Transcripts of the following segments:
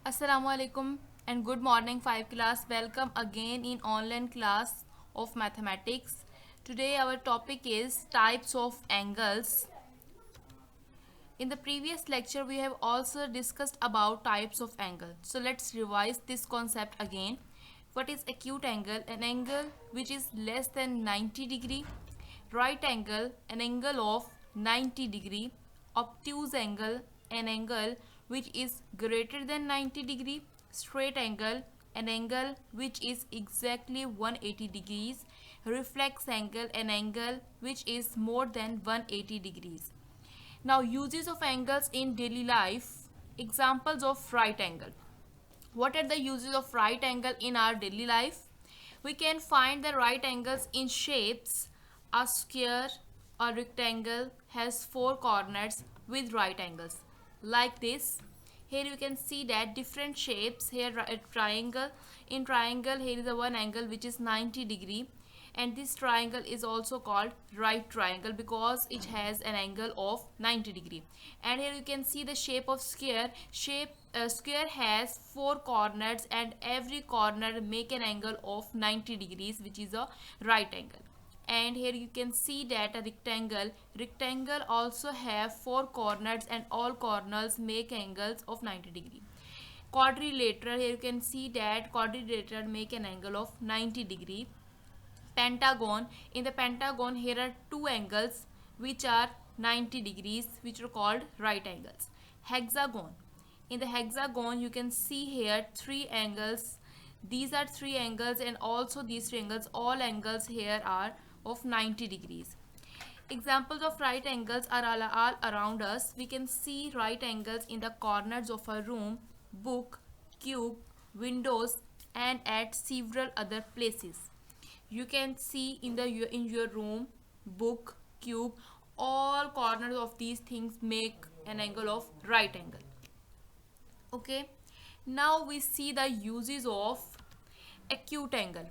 Assalamu alaikum and good morning 5 class. Welcome again in online class of mathematics. Today our topic is types of angles. In the previous lecture we have also discussed about types of angle. So let's revise this concept again. What is acute angle? An angle which is less than 90 degree. Right angle, an angle of 90 degree. Obtuse angle, an angle which is greater than 90 degree. Straight angle, an angle which is exactly 180 degrees. Reflex angle, an angle which is more than 180 degrees. Now, uses of angles in daily life. Examples of right angle. What are the uses of right angle in our daily life? We can find the right angles in shapes. A square or rectangle has four corners with right angles. Like this. Here you can see that different shapes. Here a triangle. In triangle here is a one angle which is 90 degree, and this triangle is also called right triangle because it has an angle of 90 degree. And here you can see the shape of square has four corners, and every corner make an angle of 90 degrees, which is a right angle. And here you can see that a rectangle also have four corners, and all corners make angles of 90 degree. Quadrilateral, here you can see that quadrilateral make an angle of 90 degree. Pentagon, in the pentagon here are two angles which are 90 degrees, which are called right angles. Hexagon, in the hexagon you can see here three angles. These are three angles, and also these three angles, all angles here are of 90 degrees. Examples of right angles are all around us. We can see right angles in the corners of a room, book, cube, windows, and at several other places. You can see in your room, book, cube, all corners of these things make an angle of right angle. Okay, now we see the uses of acute angle.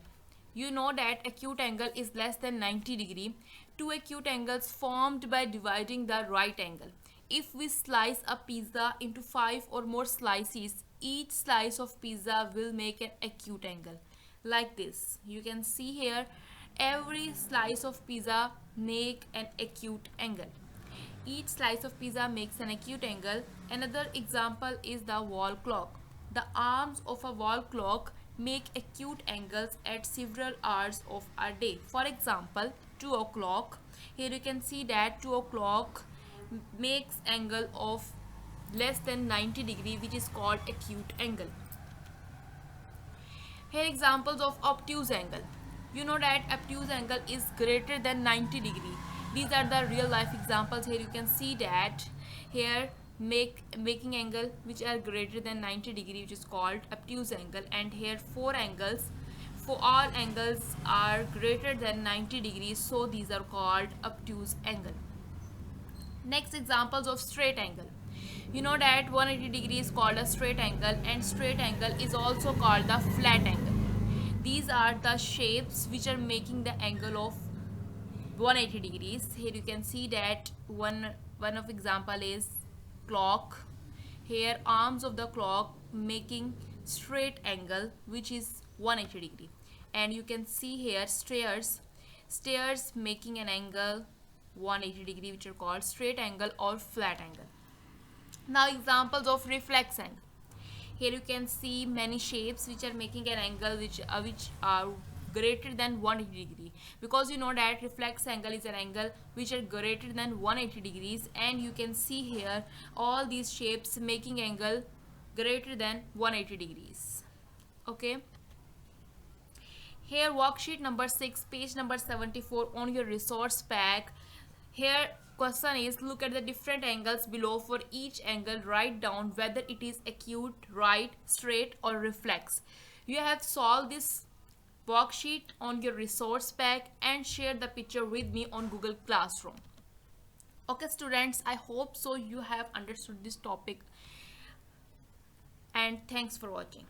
You know that acute angle is less than 90 degree. Two acute angles formed by dividing the right angle. If we slice a pizza into 5 or more slices, each slice of pizza will make an acute angle. Like this, you can see here every slice of pizza make an acute angle. Each slice of pizza makes an acute angle. Another example is the wall clock. The arms of a wall clock make acute angles at several hours of a day. For example, 2 o'clock. Here you can see that 2 o'clock makes angle of less than 90 degree, which is called acute angle. Here examples of obtuse angle. You know that obtuse angle is greater than 90 degree. These are the real life examples. Here you can see that here making angle which are greater than 90 degree, which is called obtuse angle. And here four angles, for all angles are greater than 90 degrees, so these are called obtuse angle. Next, examples of straight angle. You know that 180 degree is called a straight angle, and straight angle is also called the flat angle. These are the shapes which are making the angle of 180 degrees. Here you can see that one of example is clock. Here arms of the clock making straight angle which is 180 degree. And you can see here stairs making an angle 180 degree, which are called straight angle or flat angle. Now examples of reflex angle. Here you can see many shapes which are making an angle which are greater than 180 degree, because you know that reflex angle is an angle which are greater than 180 degrees, and you can see here all these shapes making angle greater than 180 degrees. Okay, here worksheet number 6, page number 74 on your resource pack. Here question is, look at the different angles below. For each angle write down whether it is acute, right, straight or reflex. You have solved this worksheet on your resource pack and share the picture with me on Google Classroom. Okay students, I hope so you have understood this topic, and thanks for watching.